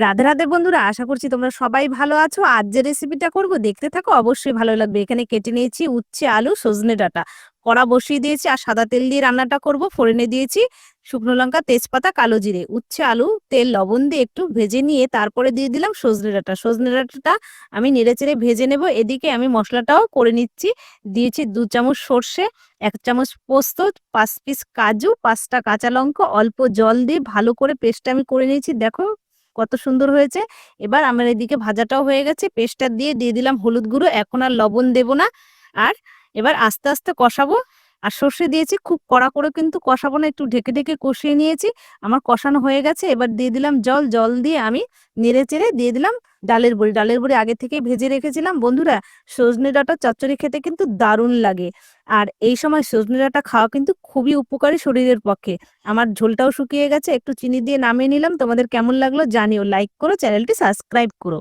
রাধে রাধে বন্ধুরা, আশা করছি তোমরা সবাই ভালো আছো। আজ যে রেসিপিটা করব দেখতে থাকো, অবশ্যই ভালো লাগবে। এখানে কেটে নিয়েছি উচ্ছে, আলু, সজনে ডাঁটা, কড়া বসিয়ে দিয়েছি আর সাদা তেল দিয়ে রান্নাটা করব। ফোড়নে দিয়েছি শুকনো লঙ্কা, তেজপাতা, কালো জিরে। উচ্ছে, আলু তেল লবণ দিয়ে একটু ভেজে নিয়ে তারপরে দিয়ে দিলাম সজনে ডাঁটা। সজনে ডাঁটাটা আমি নেড়েচেড়ে ভেজে নেব। এদিকে আমি মশলাটাও করে নিচ্ছি। দিয়েছি 2 চামচ সর্ষে, 1 চামচ পোস্ত, 5 পিস কাজু, 5টা কাঁচা লঙ্কা, অল্প জল দিয়ে ভালো করে পেস্ট আমি করে নিয়েছি। দেখো কত সুন্দর হয়েছে। এবার আমার এদিকে ভাজাটাও হয়ে গেছে। পেস্টটা দিয়ে দিলাম হলুদ গুঁড়ো। এখন আর লবণ দেব না। আর এবার আস্তে আস্তে কষাবো। আর সর্ষে দিয়েছি, খুব কড়া করে কিন্তু কষাবো না, একটু ঢেকে ঢেকে কষিয়ে নিয়েছি। আমার কষানো হয়ে গেছে। এবার দিয়ে দিলাম জল। জল দিয়ে আমি নেড়ে চেড়ে দিয়ে দিলাম ডালের বড়ি। ডালের বড়ি আগে থেকেই ভেজে রেখেছিলাম। বন্ধুরা, সজনে ডাঁটা চচ্চড়ি খেতে কিন্তু দারুণ লাগে। আর এই সময় সজনে ডাঁটা খাওয়া কিন্তু খুবই উপকারী শরীরের পক্ষে। আমার ঝোলটাও শুকিয়ে গেছে, একটু চিনি দিয়ে নামিয়ে নিলাম। তোমাদের কেমন লাগলো জানিও। লাইক করো, চ্যানেলটি সাবস্ক্রাইব করো।